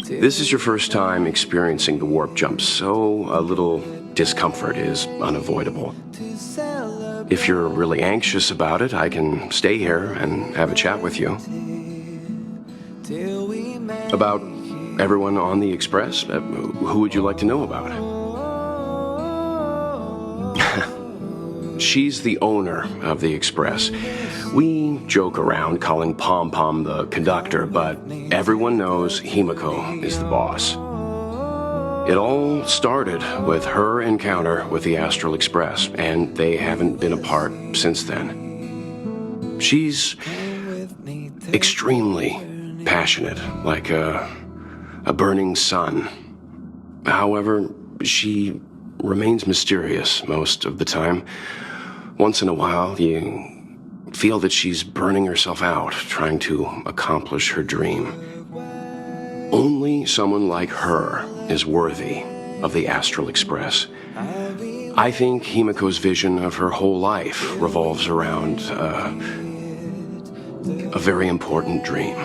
This is your first time experiencing the warp jump, so a little discomfort is unavoidable. If you're really anxious about it, I can stay here and have a chat with you. About everyone on the Express? Who would you like to know about? She's the owner of the Express. We joke around calling Pom Pom the conductor, but everyone knows Himiko is the boss. It all started with her encounter with the Astral Express, and they haven't been apart since then. She's extremely passionate, like a burning sun. However, she remains mysterious most of the time. Once in a while, you feel that she's burning herself out, trying to accomplish her dream. Only someone like her is worthy of the Astral Express. I think Himiko's vision of her whole life revolves around a very important dream.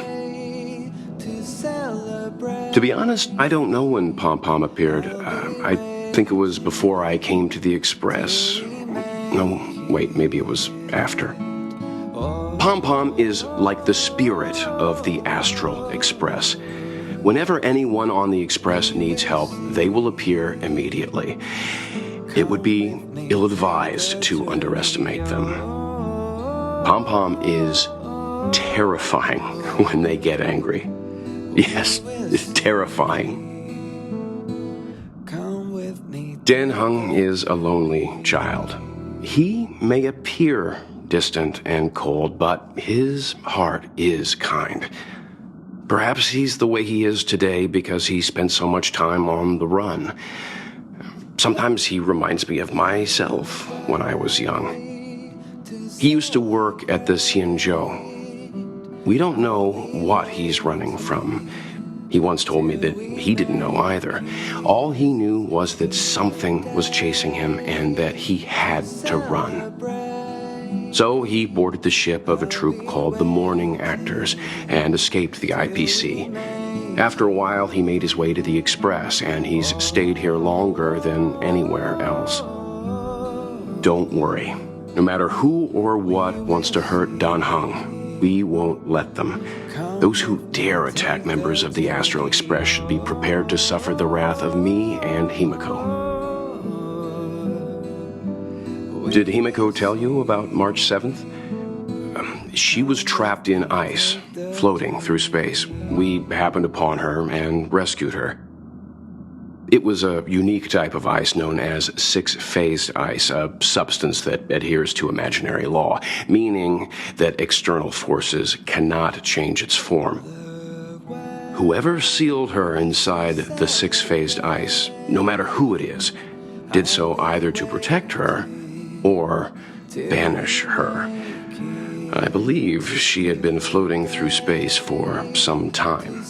To be honest, I don't know when Pom Pom appeared. I think it was before I came to the Express. No, wait, maybe it was after. Pom Pom is like the spirit of the Astral Express. Whenever anyone on the Express needs help, they will appear immediately. It would be ill-advised to underestimate them. Pom Pom is terrifying when they get angry. Yes, it's terrifying. Dan Hung is a lonely child. He may appear distant and cold, but his heart is kind. Perhaps he's the way he is today because he spent so much time on the run. Sometimes he reminds me of myself when I was young. He used to work at the Xianzhou. We don't know what he's running from. He once told me that he didn't know either. All he knew was that something was chasing him and that he had to run. So he boarded the ship of a troupe called the Morning Actors and escaped the IPC. After a while, he made his way to the Express, and he's stayed here longer than anywhere else. Don't worry. No matter who or what wants to hurt Dan Hung, we won't let them. Those who dare attack members of the Astral Express should be prepared to suffer the wrath of me and Himiko. Did Himiko tell you about March 7th? She was trapped in ice, floating through space. We happened upon her and rescued her. It was a unique type of ice known as six-phased ice, a substance that adheres to imaginary law, meaning that external forces cannot change its form. Whoever sealed her inside the six-phased ice, no matter who it is, did so either to protect her or banish her. I believe she had been floating through space for some time.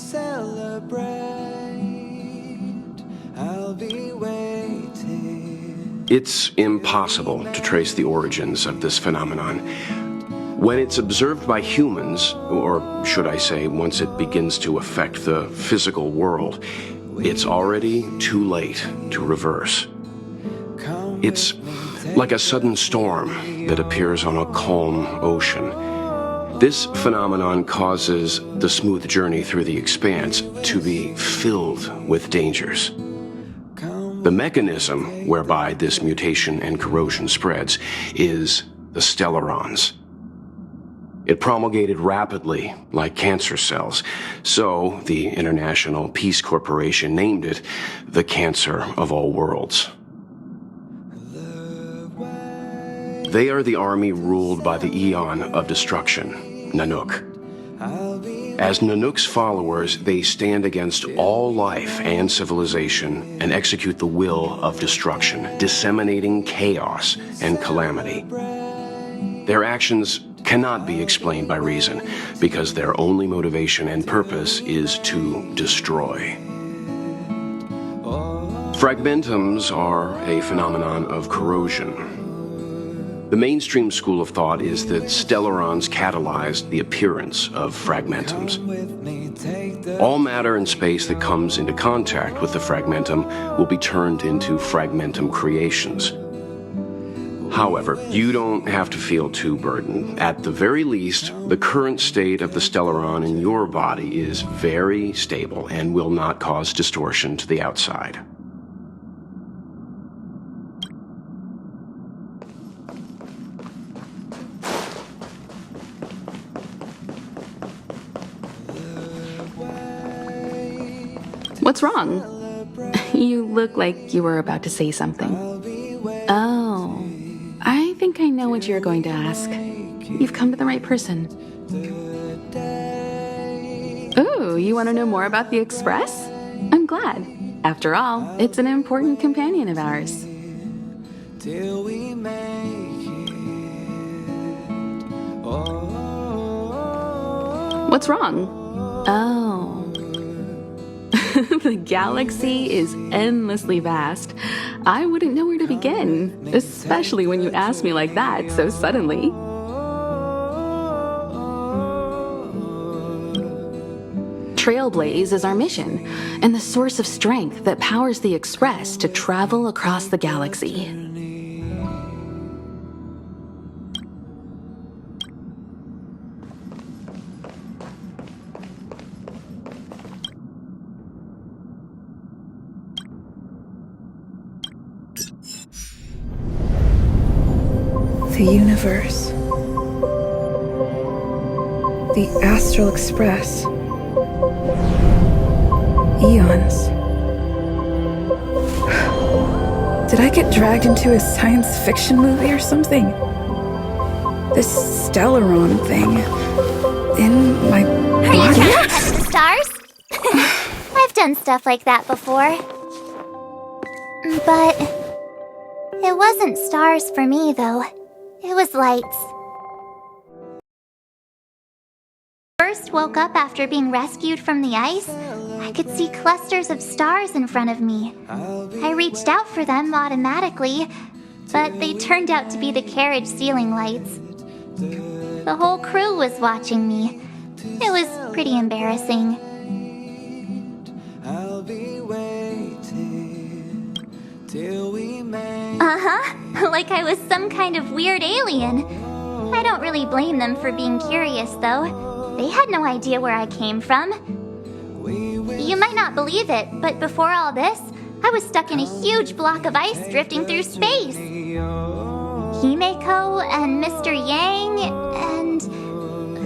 It's impossible to trace the origins of this phenomenon. When it's observed by humans, or should I say, once it begins to affect the physical world, it's already too late to reverse. It's like a sudden storm that appears on a calm ocean. This phenomenon causes the smooth journey through the expanse to be filled with dangers. The mechanism whereby this mutation and corrosion spreads is the stellarons. It promulgated rapidly, like cancer cells, so the International Peace Corporation named it the Cancer of All Worlds. They are the army ruled by the Eon of Destruction, Nanook. As Nanook's followers, they stand against all life and civilization and execute the will of destruction, disseminating chaos and calamity. Their actions cannot be explained by reason, because their only motivation and purpose is to destroy. Fragmentums are a phenomenon of corrosion. The mainstream school of thought is that stellarons catalyzed the appearance of fragmentums. All matter and space that comes into contact with the fragmentum will be turned into fragmentum creations. However, you don't have to feel too burdened. At the very least, the current state of the stellaron in your body is very stable and will not cause distortion to the outside. What's wrong? You look like you were about to say something. Oh, I think I know what you're going to ask. You've come to the right person. Ooh, you want to know more about the Express? I'm glad. After all, it's an important companion of ours. What's wrong? Oh. The galaxy is endlessly vast. I wouldn't know where to begin, especially when you ask me like that so suddenly. Trailblaze is our mission, and the source of strength that powers the Express to travel across the galaxy. The universe. The Astral Express. Eons. Did I get dragged into a science fiction movie or something? This Stellaron thing in my body? Are you trying to touch the stars? I've done stuff like that before. But it wasn't stars for me, though. It was lights. First woke up after being rescued from the ice, I could see clusters of stars in front of me. I reached out for them automatically, but they turned out to be the carriage ceiling lights. The whole crew was watching me. It was pretty embarrassing. Like I was some kind of weird alien. I don't really blame them for being curious, though. They had no idea where I came from. You might not believe it, but before all this, I was stuck in a huge block of ice drifting through space. Himeko and Mr. Yang and...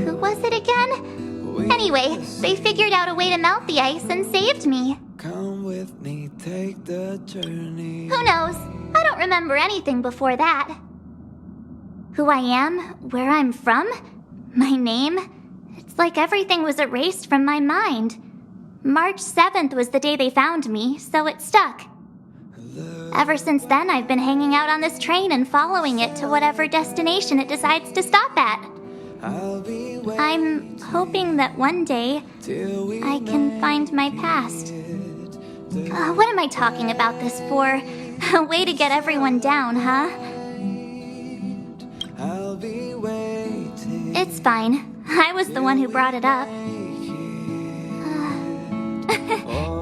who was it again? Anyway, they figured out a way to melt the ice and saved me. Come with me, take the journey. Who knows? I don't remember anything before that. Who I am, where I'm from, my name, it's like everything was erased from my mind. March 7th was the day they found me, so it stuck. Ever since then, I've been hanging out on this train and following it to whatever destination it decides to stop at. I'm hoping that one day I can find my past. What am I talking about this for? A way to get everyone down, huh? It's fine. I was the one who brought it up.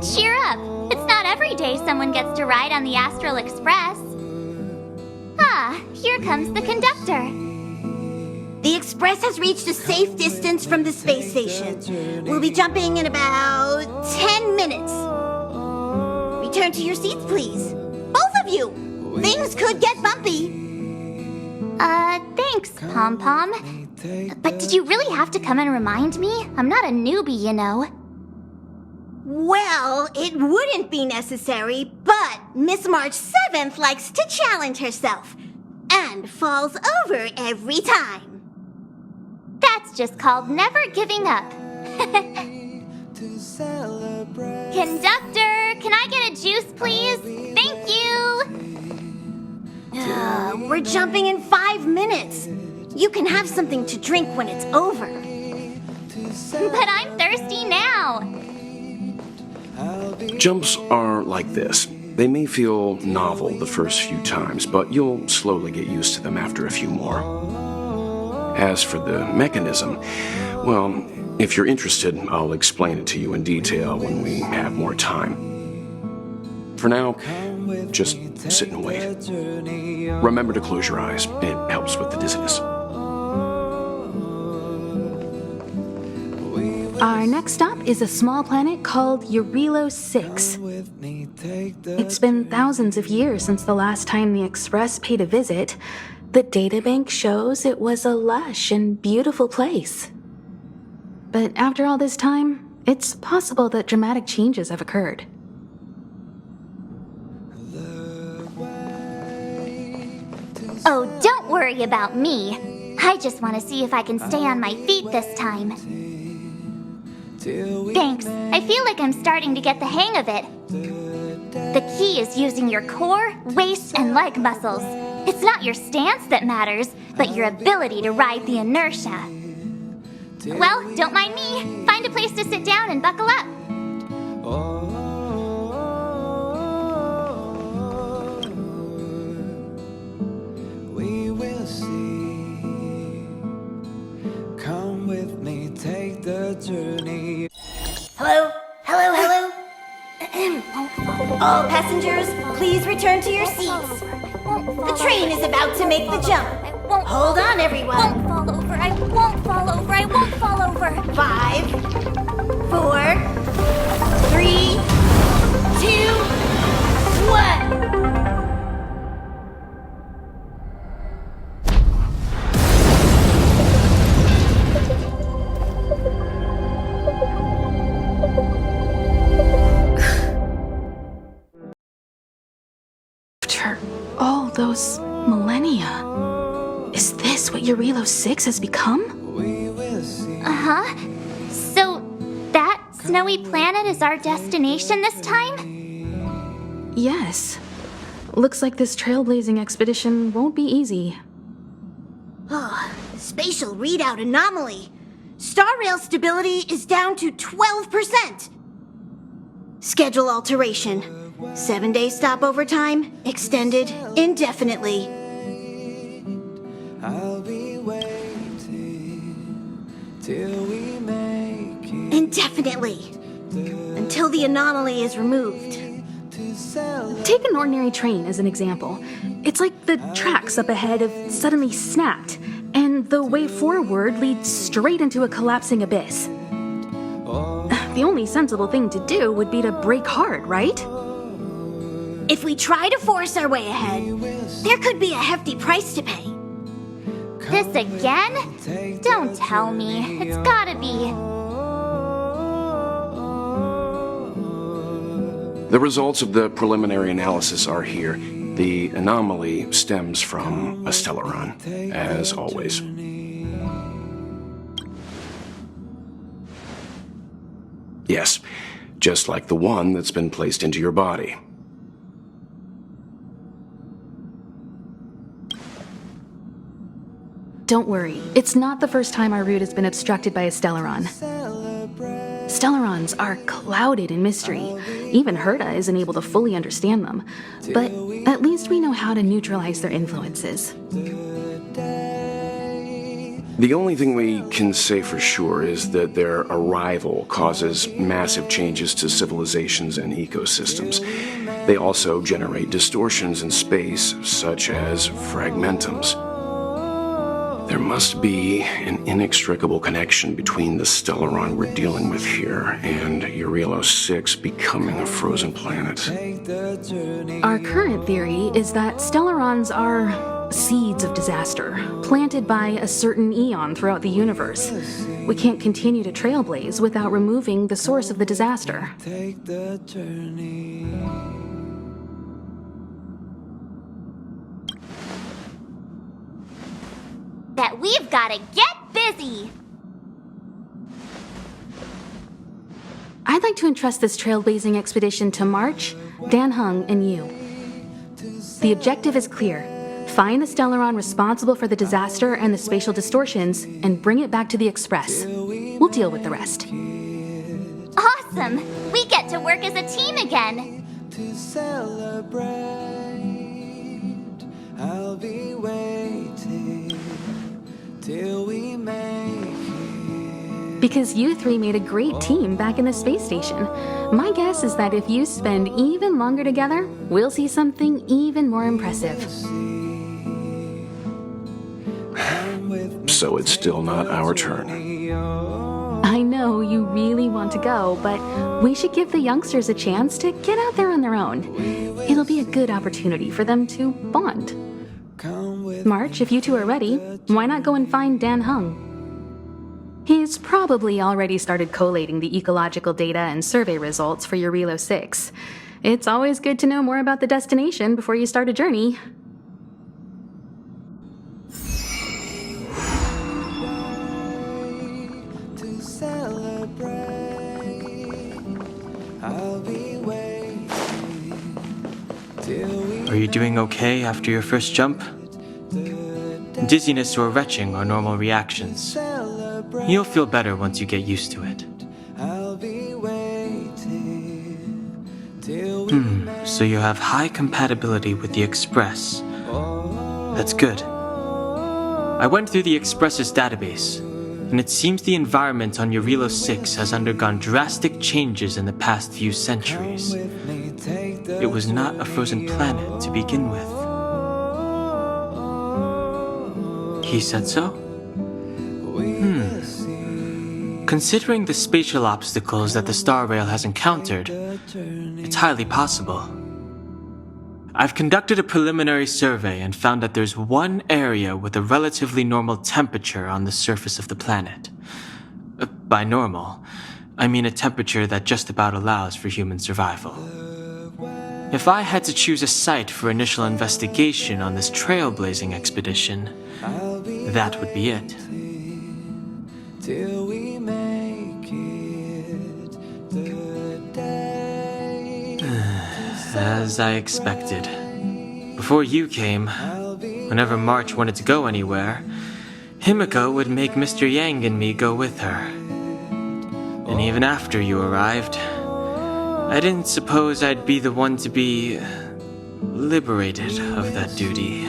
Cheer up! It's not every day someone gets to ride on the Astral Express. Ah, here comes the conductor. The Express has reached a safe distance from the space station. We'll be jumping in about 10 minutes. Return to your seats, please. Both of you! Things could get bumpy. Thanks, Pom-Pom. But did you really have to come and remind me? I'm not a newbie, you know. Well, it wouldn't be necessary, but Miss March 7th likes to challenge herself and falls over every time. That's just called never giving up. Conductor, can I get a juice, please? Thank you! We're jumping in 5 minutes. You can have something to drink when it's over. But I'm thirsty now. Jumps are like this. They may feel novel the first few times, but you'll slowly get used to them after a few more. As for the mechanism, well, if you're interested, I'll explain it to you in detail when we have more time. For now, just sit and wait. Remember to close your eyes. It helps with the dizziness. Our next stop is a small planet called Eurilo 6. It's been thousands of years since the last time the Express paid a visit. The databank shows it was a lush and beautiful place. But after all this time, it's possible that dramatic changes have occurred. Oh, don't worry about me. I just want to see if I can stay on my feet this time. Thanks. I feel like I'm starting to get the hang of it. The key is using your core, waist, and leg muscles. It's not your stance that matters, but your ability to ride the inertia. Well, don't mind me. Find a place to sit down and buckle up. We will see. Come with me, take the journey. Hello? Hello, hello? All passengers, please return to your seats. The train is about to make the jump. Hold on, everyone. I won't fall over. I won't fall over. I won't fall over. 5, 4, 3, 2, 1. After all those millennia, is this what Eurilo 6 has become? We will see. Uh-huh. So, that snowy planet is our destination this time? Yes. Looks like this trailblazing expedition won't be easy. Oh, spatial readout anomaly. StarRail stability is down to 12%. Schedule alteration. 7-day stopover time extended indefinitely. I'll be waiting till we make it Indefinitely. Until the anomaly is removed. to sell. Take an ordinary train as an example. It's like the tracks up ahead have suddenly snapped, and the way forward leads straight into a collapsing abyss. The only sensible thing to do would be to brake hard, right? If we try to force our way ahead, there could be a hefty price to pay. This again? Don't tell me. It's gotta be. The results of the preliminary analysis are here. The anomaly stems from a Stellaron, as always. Yes, just like the one that's been placed into your body. Don't worry, it's not the first time our route has been obstructed by a Stellaron. Stellarons are clouded in mystery. Even Herta isn't able to fully understand them. But at least we know how to neutralize their influences. The only thing we can say for sure is that their arrival causes massive changes to civilizations and ecosystems. They also generate distortions in space, such as fragmentums. There must be an inextricable connection between the Stellaron we're dealing with here and Eurilo 6 becoming a frozen planet. Our current theory is that Stellarons are seeds of disaster, planted by a certain eon throughout the universe. We can't continue to trailblaze without removing the source of the disaster. Take the journey. That we've gotta get busy. I'd like to entrust this trailblazing expedition to March, Dan Hung, and you. The objective is clear. Find the Stellaron responsible for the disaster and the spatial distortions, and bring it back to the Express. We'll deal with the rest. Awesome! We get to work as a team again. to celebrate. I'll be waiting till we make it. Because you three made a great team back in the space station. My guess is that if you spend even longer together, we'll see something even more impressive. So it's still not our turn. I know you really want to go, but we should give the youngsters a chance to get out there on their own. It'll be a good opportunity for them to bond. March, if you two are ready, why not go and find Dan Hung? He's probably already started collating the ecological data and survey results for your Relo 6. It's always good to know more about the destination before you start a journey. To celebrate, I'll be waiting till we Are you doing okay after your first jump? Dizziness or retching are normal reactions. You'll feel better once you get used to it. I'll be waiting till we So you have high compatibility with the Express. That's good. I went through the Express's database, and it seems the environment on your Relo 6 has undergone drastic changes in the past few centuries. It was not a frozen planet to begin with. He said so? Considering the spatial obstacles that the StarRail has encountered, it's highly possible. I've conducted a preliminary survey and found that there's one area with a relatively normal temperature on the surface of the planet. By normal, I mean a temperature that just about allows for human survival. If I had to choose a site for initial investigation on this trailblazing expedition, that would be it. till we make it the day. As I expected. Before you came, whenever March wanted to go anywhere, Himiko would make Mr. Yang and me go with her. And even after you arrived, I didn't suppose I'd be the one to be liberated of that duty.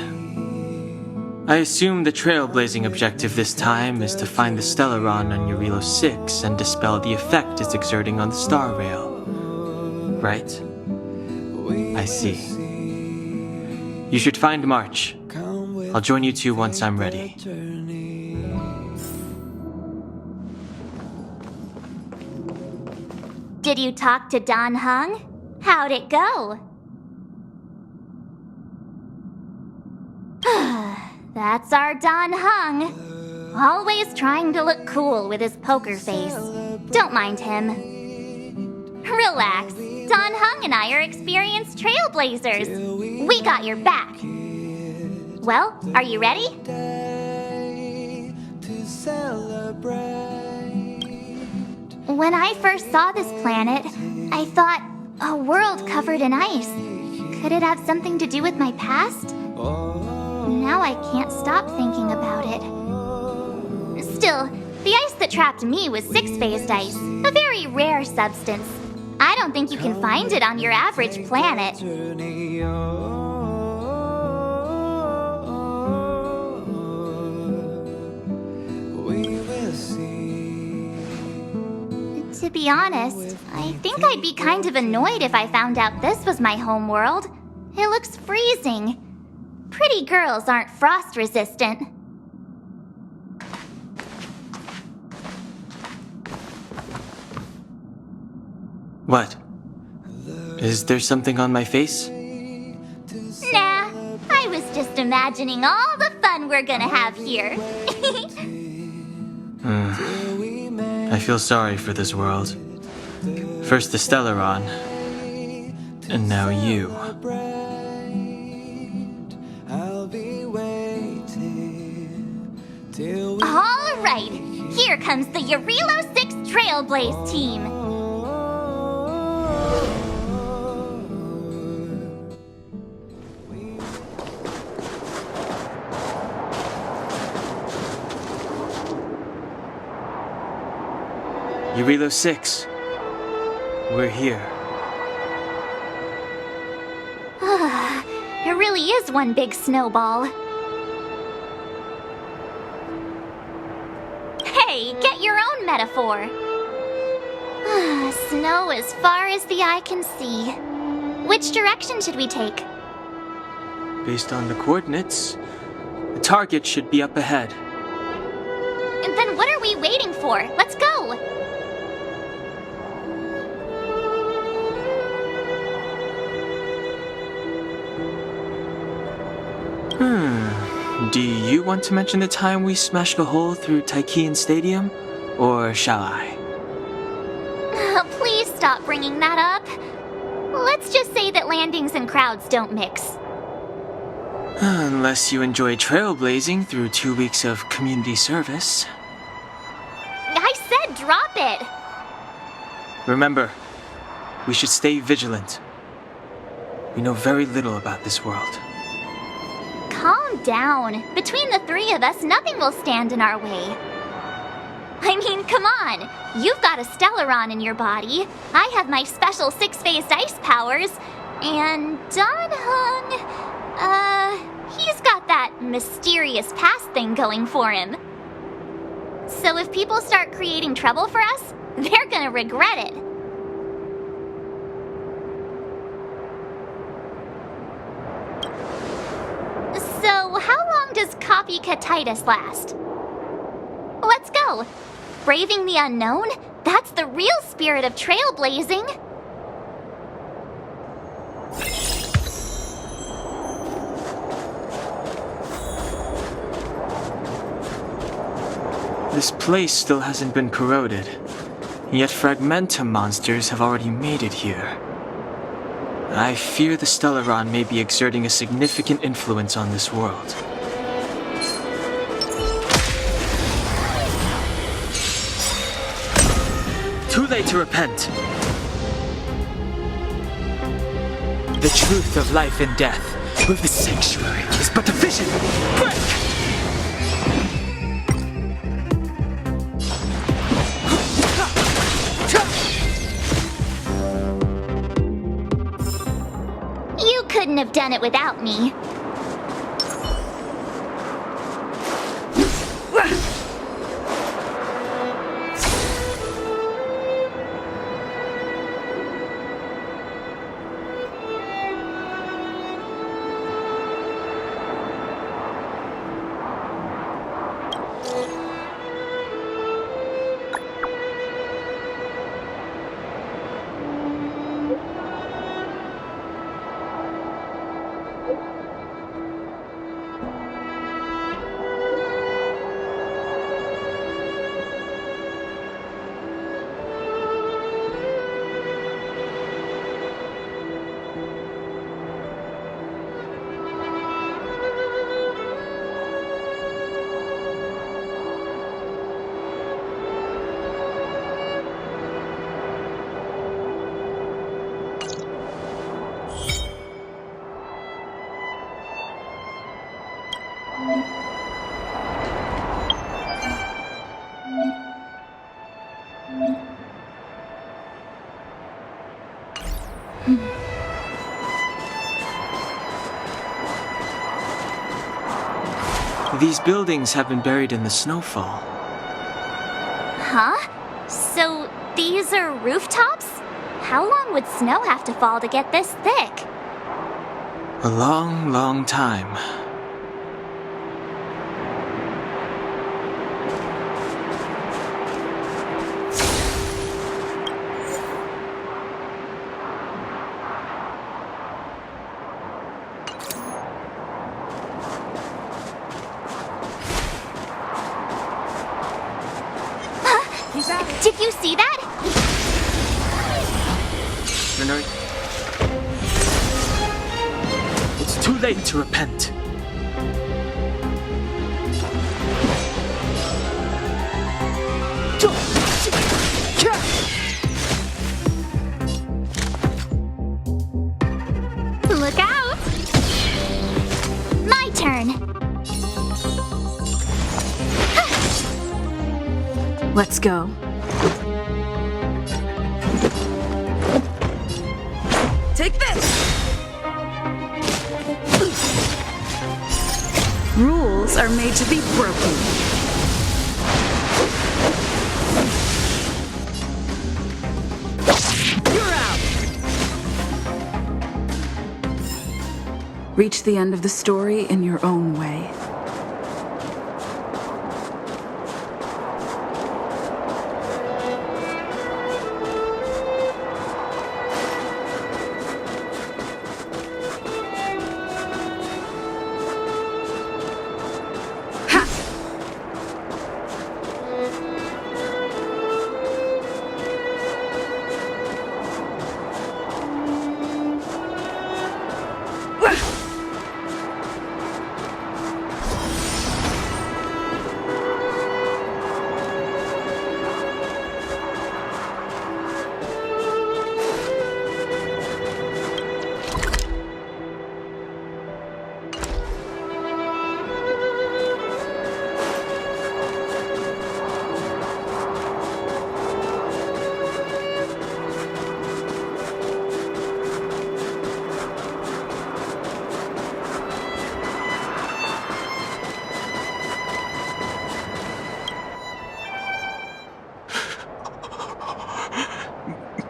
I assume the trailblazing objective this time is to find the Stellaron on your Relo 6 and dispel the effect it's exerting on the StarRail. Right? I see. You should find March. I'll join you two once I'm ready. Did you talk to Don Hung? How'd it go? That's our Don Hung. Always trying to look cool with his poker face. Don't mind him. Relax. Don Hung and I are experienced trailblazers. We got your back. Well, are you ready? To celebrate. When I first saw this planet, I thought, a world covered in ice. Could it have something to do with my past? Now I can't stop thinking about it. Still, the ice that trapped me was six-phased ice, a very rare substance. I don't think you can find it on your average planet. We will see. To be honest, I think I'd be kind of annoyed if I found out this was my home world. It looks freezing. Pretty girls aren't frost resistant. What? Is there something on my face? Nah, I was just imagining all the fun we're gonna have here. I feel sorry for this world. First the Stellaron, and now you. I'll be waiting till we All right, here comes the Relo 6 Trailblaze team. Relo 6. We're here. really is one big snowball. Hey, get your own metaphor. Snow as far as the eye can see. Which direction should we take? Based on the coordinates, the target should be up ahead. And then what are we waiting for? Let's go! Do you want to mention the time we smashed a hole through Taikian Stadium? Or shall I? Please stop bringing that up. Let's just say that landings and crowds don't mix. Unless you enjoy trailblazing through 2 weeks of community service. I said drop it! Remember, we should stay vigilant. We know very little about this world. Calm down. Between the three of us, nothing will stand in our way. I mean, come on. You've got a Stellaron in your body. I have my special 6-phased ice powers. And Dan Hung, he's got that mysterious past thing going for him. So if people start creating trouble for us, they're gonna regret it. So how long does copycatitis last? Let's go. Braving the unknown? That's the real spirit of trailblazing. This place still hasn't been corroded, yet fragmentum monsters have already made it here. I fear the Stellaron may be exerting a significant influence on this world. Too late to repent. The truth of life and death with the sanctuary is but a vision. Break! You couldn't have done it without me. These buildings have been buried in the snowfall. Huh? So these are rooftops? How long would snow have to fall to get this thick? A long, long time. Did you see that? Minori. It's too late to repent. Look out! My turn. Let's go. Take this! rules are made to be broken. You're out! Reach the end of the story in your own way.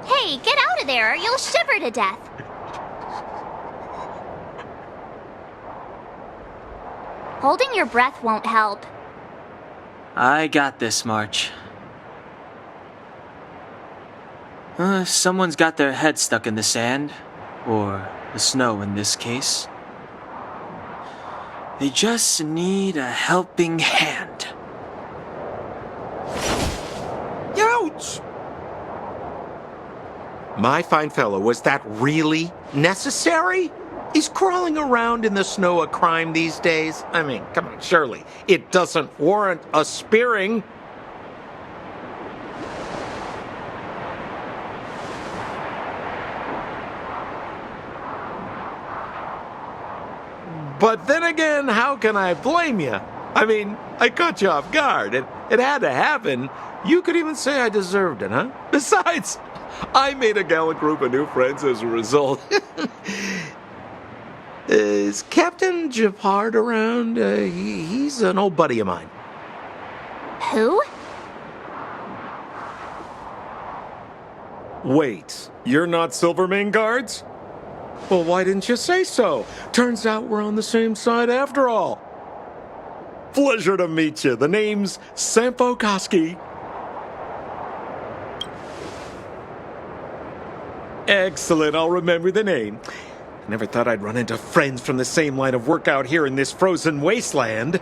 Hey, get out of there or you'll shiver to death. Holding your breath won't help. I got this, March. Someone's got their head stuck in the sand, or the snow in this case. They just need a helping hand. Ouch! My fine fellow, was that really necessary? Is crawling around in the snow a crime these days? I mean, come on, surely it doesn't warrant a spearing. But then again, how can I blame you? I mean, I caught you off guard. It had to happen. You could even say I deserved it, huh? Besides, I made a gallant group of new friends as a result. Is Captain Japard around? He's an old buddy of mine. Who? Wait, you're not Silvermane Guards? Well, why didn't you say so? Turns out we're on the same side after all. Pleasure to meet you. The name's Sampo Koski. Excellent, I'll remember the name. I never thought I'd run into friends from the same line of work out here in this frozen wasteland.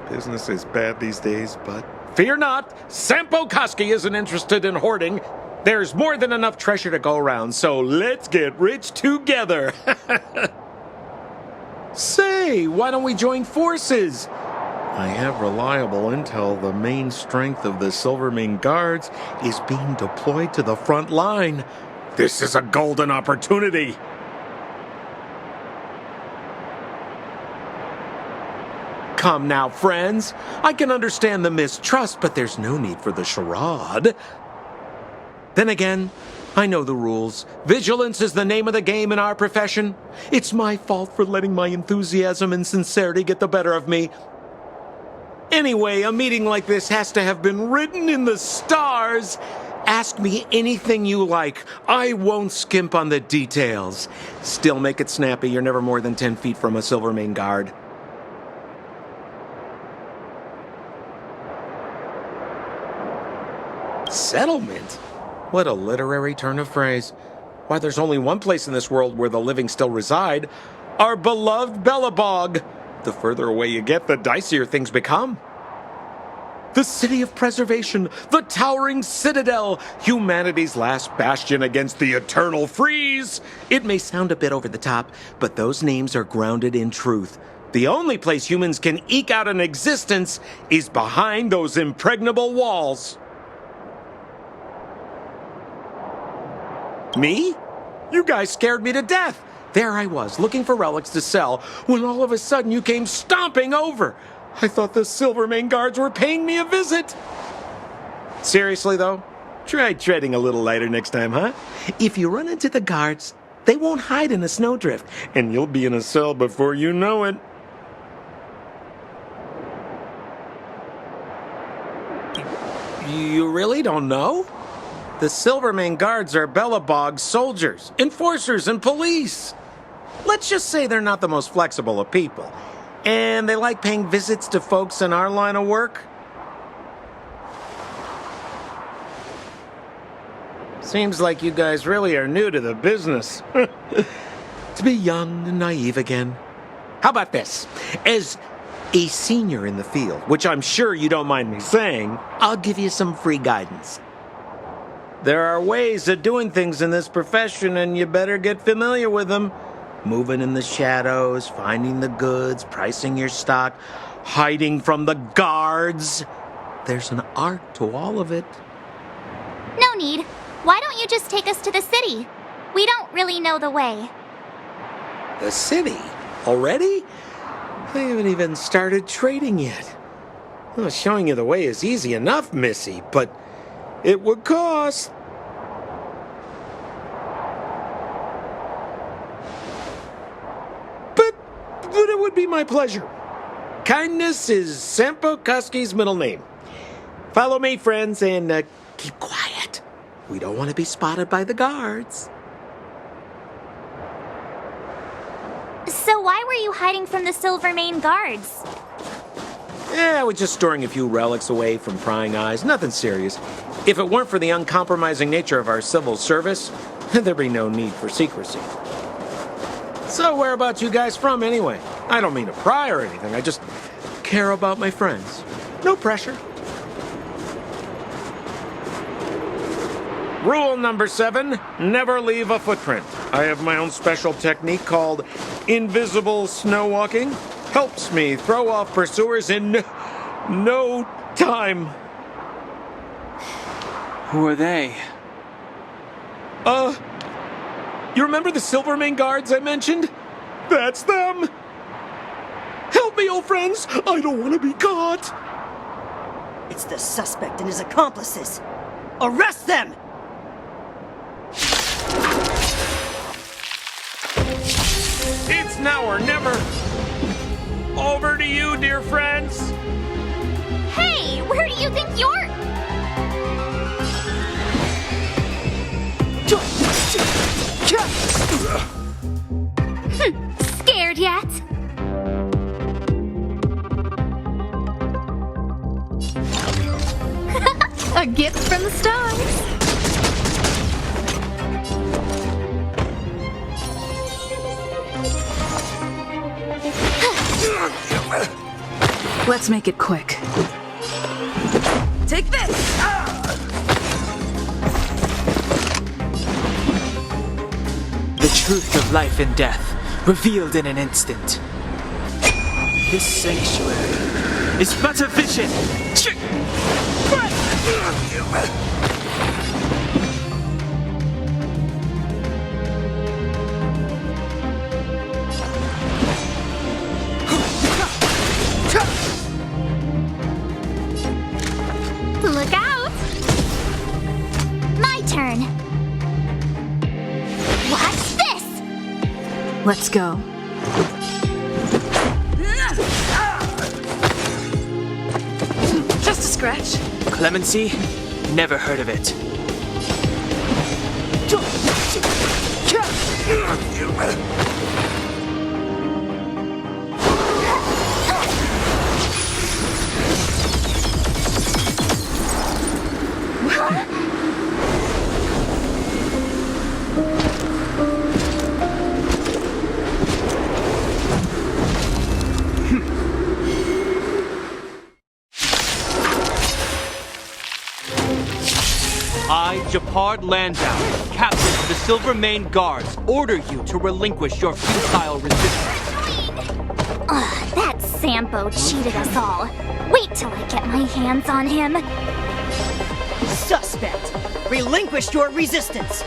Business is bad these days, but fear not, Sampo Koski isn't interested in hoarding. There's more than enough treasure to go around, so let's get rich together. Say, why don't we join forces? I have reliable intel the main strength of the Silvermane Guards is being deployed to the front line. This is a golden opportunity. Come now, friends. I can understand the mistrust, but there's no need for the charade. Then again, I know the rules. Vigilance is the name of the game in our profession. It's my fault for letting my enthusiasm and sincerity get the better of me. Anyway, a meeting like this has to have been written in the stars. Ask me anything you like. I won't skimp on the details. Still make it snappy. You're never more than 10 feet from a Silvermane Guard. Settlement? What a literary turn of phrase. Why, there's only one place in this world where the living still reside. Our beloved Bellabog. The further away you get, the dicier things become. The city of preservation, the towering citadel, humanity's last bastion against the eternal freeze. It may sound a bit over the top, but those names are grounded in truth. The only place humans can eke out an existence is behind those impregnable walls. Me? You guys scared me to death. There I was, looking for relics to sell, when all of a sudden you came stomping over. I thought the Silvermane Guards were paying me a visit. Seriously, though, try treading a little lighter next time, huh? If you run into the guards, they won't hide in a snowdrift, and you'll be in a cell before you know it. You really don't know? The Silvermane Guards are Bellabog's soldiers, enforcers, and police. Let's just say they're not the most flexible of people. And they like paying visits to folks in our line of work. Seems like you guys really are new to the business. To be young and naive again. How about this? As a senior in the field, which I'm sure you don't mind me saying, I'll give you some free guidance. There are ways of doing things in this profession, and you better get familiar with them. Moving in the shadows, finding the goods, pricing your stock, hiding from the guards. There's an art to all of it. No need. Why don't you just take us to the city? We don't really know the way. The city? Already? I haven't even started trading yet. Well, showing you the way is easy enough, Missy, but it would cost. But it would be my pleasure. Kindness is Sampo Kuski's middle name. Follow me, friends, and keep quiet. We don't want to be spotted by the guards. So why were you hiding from the Silvermane Guards? I was just storing a few relics away from prying eyes. Nothing serious. If it weren't for the uncompromising nature of our civil service, there'd be no need for secrecy. So whereabouts you guys from, anyway? I don't mean to pry or anything. I just care about my friends. No pressure. Rule number 7, never leave a footprint. I have my own special technique called invisible snow walking. Helps me throw off pursuers in no time. Who are they? You remember the Silvermane Guards I mentioned? That's them! Help me, old friends! I don't want to be caught! It's the suspect and his accomplices. Arrest them! It's now or never! Over to you, dear friends! Hey, where do you think you're... Scared yet? A gift from the stars. Let's make it quick. Take this! The truth of life and death, revealed in an instant. This sanctuary is but a vision. Look out! My turn. Watch this! Let's go. Just a scratch. Clemency? Never heard of it. I, Japard Landau, captain of the Silvermane Guards, order you to relinquish your futile resistance. Ugh, that Sampo cheated us all. Wait till I get my hands on him. Suspect, relinquish your resistance. So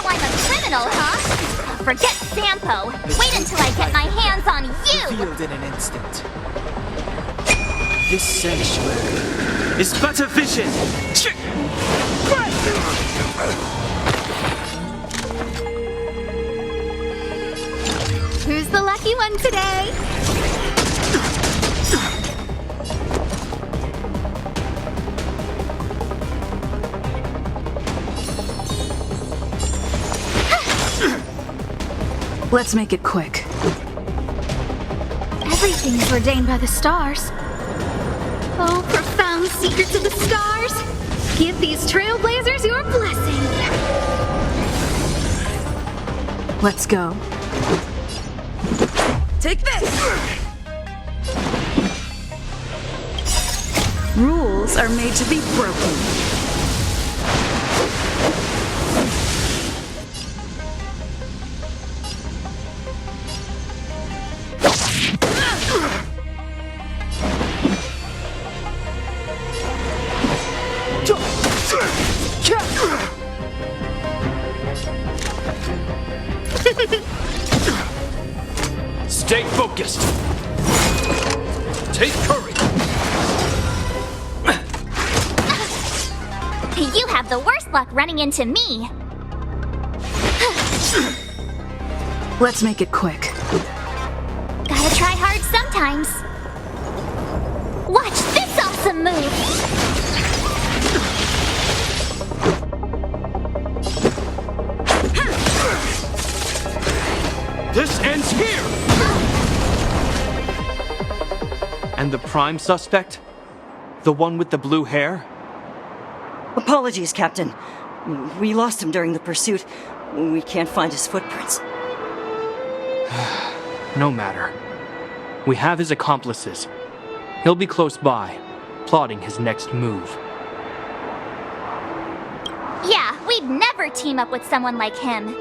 I'm a criminal, huh? Forget Sampo. Wait until I get my hands on you. Revealed in an instant. This sanctuary is but a vision. Who's the lucky one today? Let's make it quick. Everything is ordained by the stars. Oh, profound secrets of the stars! Give these trailblazers your blessing! Let's go. Take this! Rules are made to be broken. Stay focused. Take courage. You have the worst luck running into me. Let's make it quick. Gotta try hard sometimes. Watch this awesome move! This ends here! And the prime suspect? The one with the blue hair? Apologies, Captain. We lost him during the pursuit. We can't find his footprints. No matter. We have his accomplices. He'll be close by, plotting his next move. Yeah, we'd never team up with someone like him.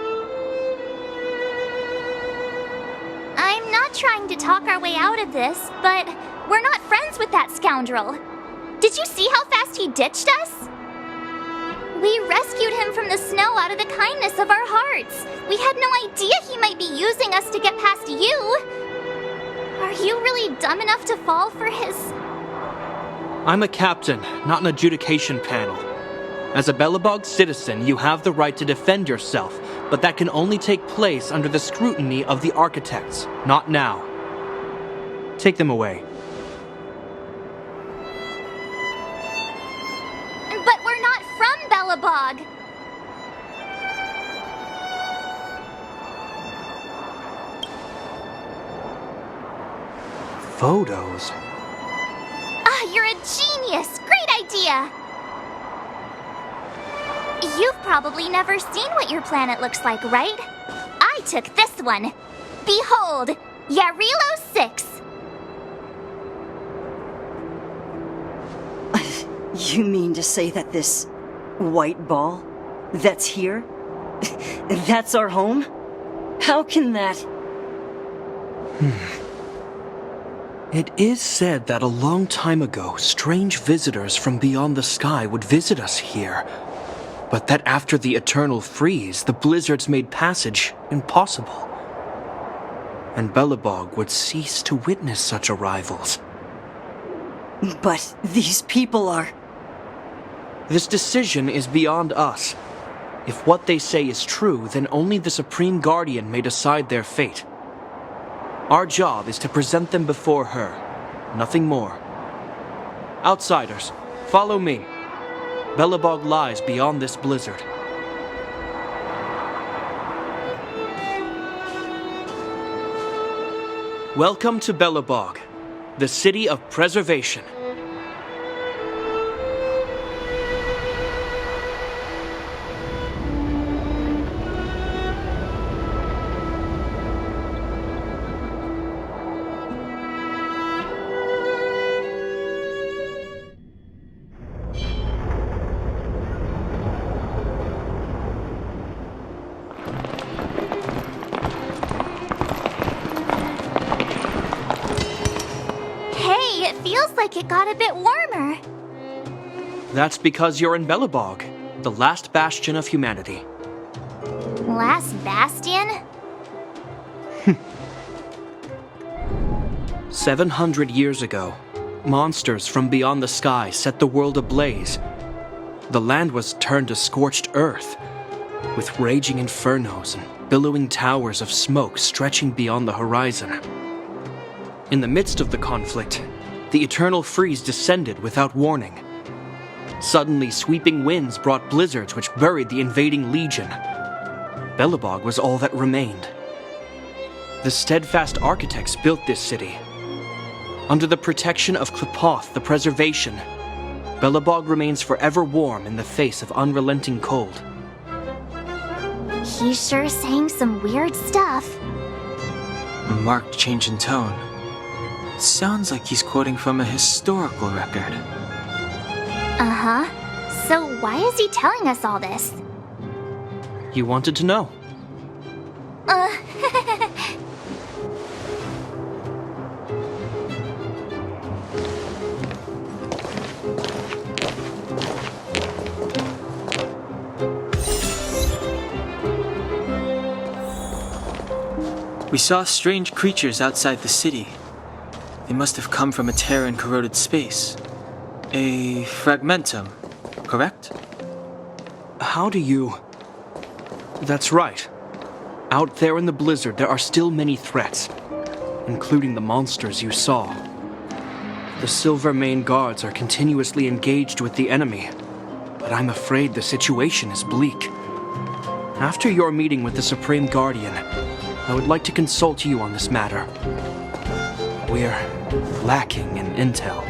I'm not trying to talk our way out of this, but we're not friends with that scoundrel. Did you see how fast he ditched us? We rescued him from the snow out of the kindness of our hearts. We had no idea he might be using us to get past you. Are you really dumb enough to fall for his... I'm a captain, not an adjudication panel. As a Belobog citizen, you have the right to defend yourself, but that can only take place under the scrutiny of the architects, not now. Take them away. But we're not from Belobog. Photos? Ah, you're a genius! Great idea! You've probably never seen what your planet looks like, right? I took this one. Behold, Yarilo 6. You mean to say that this white ball that's here, that's our home? How can that... It is said that a long time ago, strange visitors from beyond the sky would visit us here. But that after the eternal freeze, the blizzards made passage impossible. And Belobog would cease to witness such arrivals. But these people are... This decision is beyond us. If what they say is true, then only the Supreme Guardian may decide their fate. Our job is to present them before her, nothing more. Outsiders, follow me. Belobog lies beyond this blizzard. Welcome to Belobog, the city of preservation. It got a bit warmer. That's because you're in Belobog, the last bastion of humanity. Last bastion? 700 years ago, monsters from beyond the sky set the world ablaze. The land was turned to scorched earth, with raging infernos and billowing towers of smoke stretching beyond the horizon. In the midst of the conflict, the eternal freeze descended without warning. Suddenly, sweeping winds brought blizzards which buried the invading legion. Belobog was all that remained. The steadfast architects built this city. Under the protection of Klepoth, the preservation, Belobog remains forever warm in the face of unrelenting cold. He's sure saying some weird stuff. A marked change in tone. Sounds like he's quoting from a historical record. Uh-huh. So why is he telling us all this? You wanted to know. We saw strange creatures outside the city. They must have come from a tear-and-corroded space. A fragmentum, correct? How do you... That's right. Out there in the blizzard, there are still many threats, including the monsters you saw. The Silvermane guards are continuously engaged with the enemy, but I'm afraid the situation is bleak. After your meeting with the Supreme Guardian, I would like to consult you on this matter. We're lacking in intel.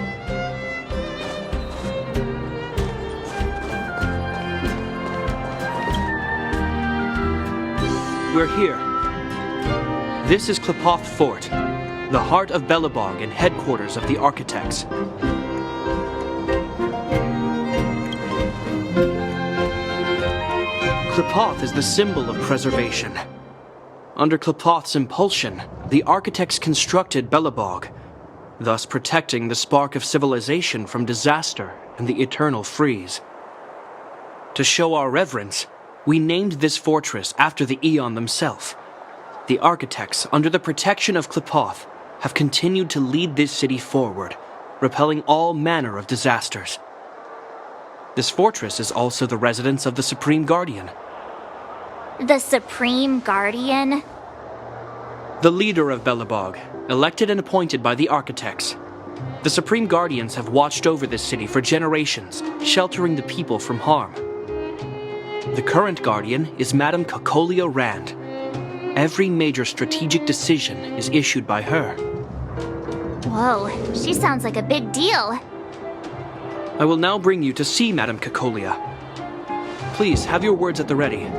We're here. This is Klepoth Fort, the heart of Belobog and headquarters of the architects. Klepoth is the symbol of preservation. Under Klepoth's impulsion, the architects constructed Belobog, thus protecting the spark of civilization from disaster and the eternal freeze. To show our reverence, we named this fortress after the Aeon themselves. The architects, under the protection of Klepoth, have continued to lead this city forward, repelling all manner of disasters. This fortress is also the residence of the Supreme Guardian. The Supreme Guardian? The leader of Belobog, elected and appointed by the architects. The Supreme Guardians have watched over this city for generations, sheltering the people from harm. The current Guardian is Madame Cocolia Rand. Every major strategic decision is issued by her. Whoa, she sounds like a big deal. I will now bring you to see Madame Cocolia. Please have your words at the ready.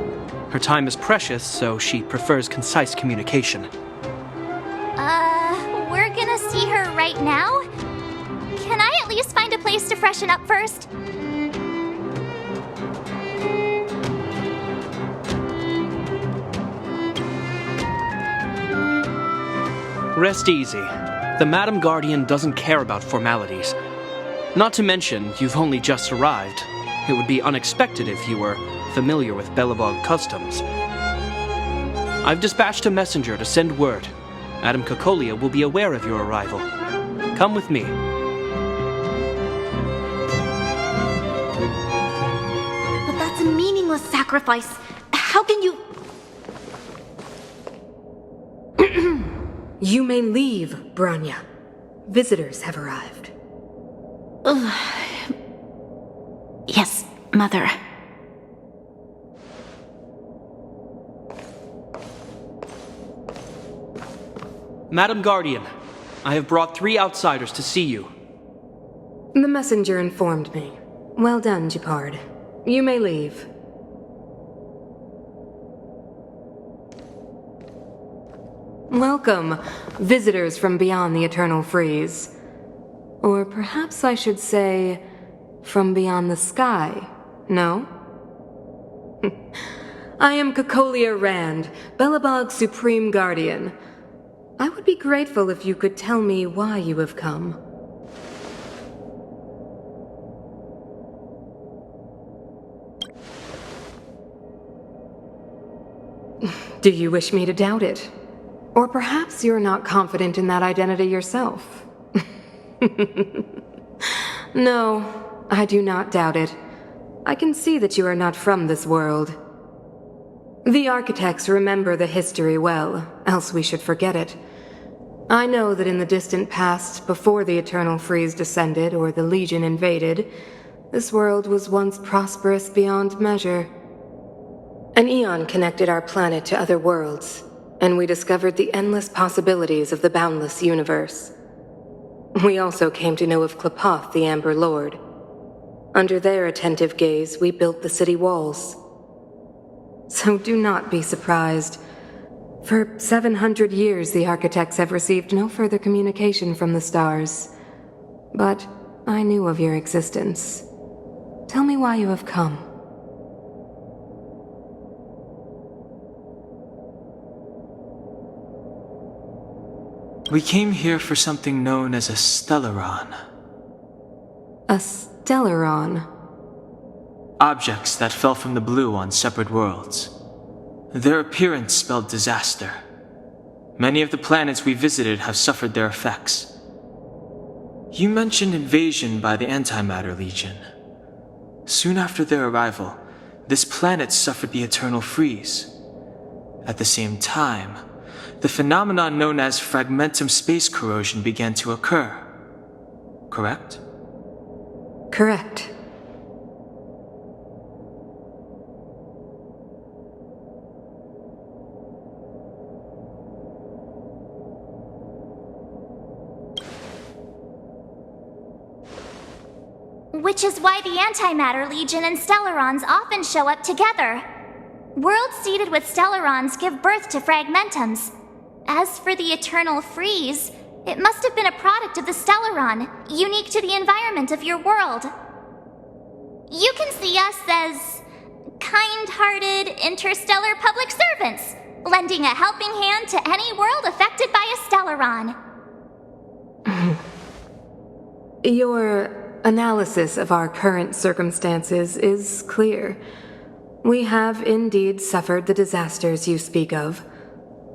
Her time is precious, so she prefers concise communication. We're gonna see her right now? Can I at least find a place to freshen up first? Rest easy. The Madam Guardian doesn't care about formalities. Not to mention, you've only just arrived. It would be unexpected if you were familiar with Belobog customs. I've dispatched a messenger to send word. Madame Cocolia will be aware of your arrival. Come with me. But that's a meaningless sacrifice. How can you... You may leave, Branya. Visitors have arrived. Yes, Mother. Madam Guardian, I have brought 3 outsiders to see you. The messenger informed me. Well done, Gepard. You may leave. Welcome, visitors from beyond the eternal freeze. Or perhaps I should say, from beyond the sky, no? I am Cocolia Rand, Belobog's Supreme Guardian. I would be grateful if you could tell me why you have come. Do you wish me to doubt it? Or perhaps you're not confident in that identity yourself? No, I do not doubt it. I can see that you are not from this world. The architects remember the history well, else we should forget it. I know that in the distant past, before the Eternal Freeze descended or the Legion invaded, this world was once prosperous beyond measure. An eon connected our planet to other worlds. and we discovered the endless possibilities of the boundless universe. We also came to know of Klapoth, the Amber Lord. Under their attentive gaze, we built the city walls. So do not be surprised. For 700 years, the architects have received no further communication from the stars. But I knew of your existence. Tell me why you have come. We came here for something known as a Stellaron. A Stellaron? Objects that fell from the blue on separate worlds. Their appearance spelled disaster. Many of the planets we visited have suffered their effects. You mentioned invasion by the Antimatter Legion. Soon after their arrival, this planet suffered the eternal freeze. At the same time, the phenomenon known as fragmentum space corrosion began to occur. Correct? Correct. Which is why the Antimatter Legion and Stellarons often show up together. Worlds seeded with Stellarons give birth to fragmentums. As for the eternal freeze, it must have been a product of the Stellaron, unique to the environment of your world. You can see us as kind-hearted interstellar public servants, lending a helping hand to any world affected by a Stellaron. Your analysis of our current circumstances is clear. We have indeed suffered the disasters you speak of,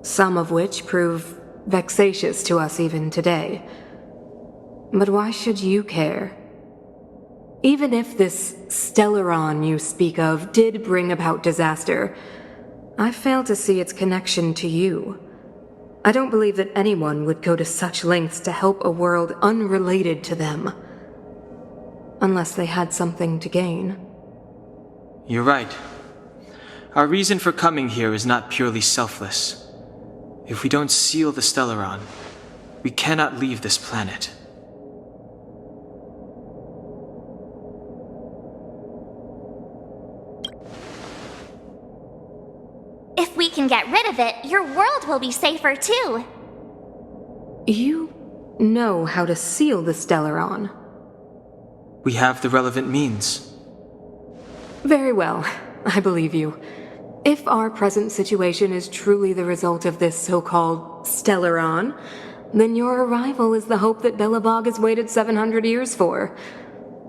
some of which prove vexatious to us even today. But why should you care? Even if this Stellaron you speak of did bring about disaster, I fail to see its connection to you. I don't believe that anyone would go to such lengths to help a world unrelated to them. Unless they had something to gain. You're right. Our reason for coming here is not purely selfless. If we don't seal the Stellaron, we cannot leave this planet. If we can get rid of it, your world will be safer too. You know how to seal the Stellaron. We have the relevant means. Very well, I believe you. If our present situation is truly the result of this so-called Stellaron, then your arrival is the hope that Belobog has waited 700 years for.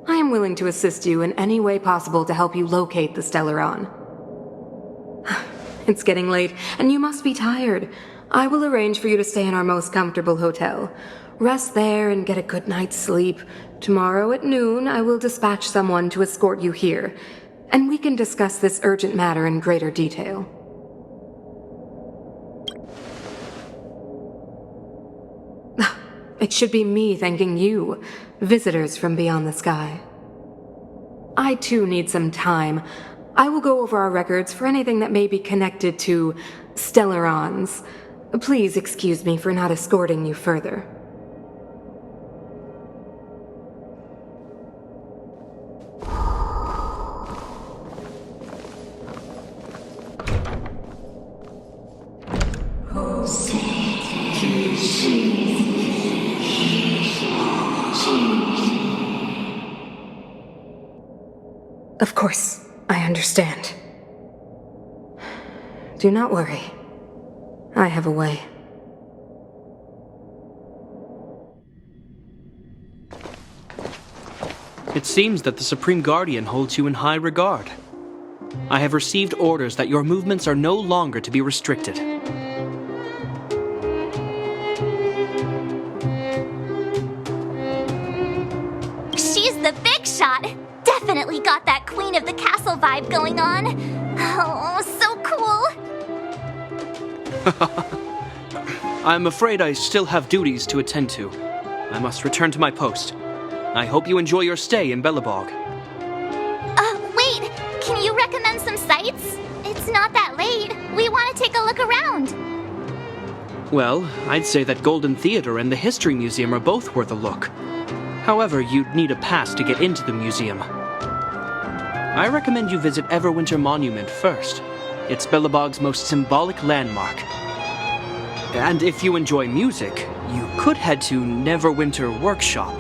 I am willing to assist you in any way possible to help you locate the Stellaron. It's getting late, and you must be tired. I will arrange for you to stay in our most comfortable hotel. Rest there and get a good night's sleep. Tomorrow at noon, I will dispatch someone to escort you here, and we can discuss this urgent matter in greater detail. It should be me thanking you, visitors from beyond the sky. I too need some time. I will go over our records for anything that may be connected to Stellarons. Please excuse me for not escorting you further. Of course, I understand. Do not worry. I have a way. It seems that the Supreme Guardian holds you in high regard. I have received orders that your movements are no longer to be restricted. She's the big shot! Definitely got that Queen of the Castle vibe going on. Oh, so cool! I'm afraid I still have duties to attend to. I must return to my post. I hope you enjoy your stay in Belobog. Wait! Can you recommend some sites? It's not that late. We want to take a look around. Well, I'd say that Golden Theater and the History Museum are both worth a look. However, you'd need a pass to get into the museum. I recommend you visit Everwinter Monument first. It's Belobog's most symbolic landmark. And if you enjoy music, you could head to Neverwinter Workshop.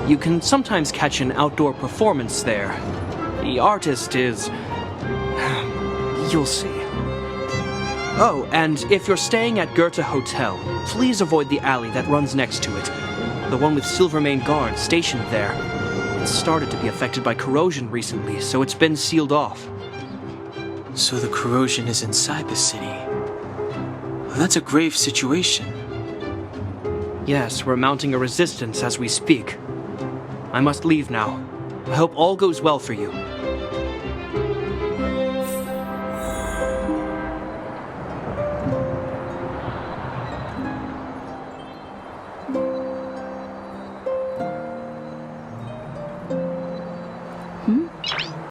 You can sometimes catch an outdoor performance there. The artist is... you'll see. Oh, and if you're staying at Goethe Hotel, please avoid the alley that runs next to it. The one with Silvermane guards stationed there. It's started to be affected by corrosion recently, so it's been sealed off. So the corrosion is inside the city. Well, that's a grave situation. Yes, we're mounting a resistance as we speak. I must leave now. I hope all goes well for you.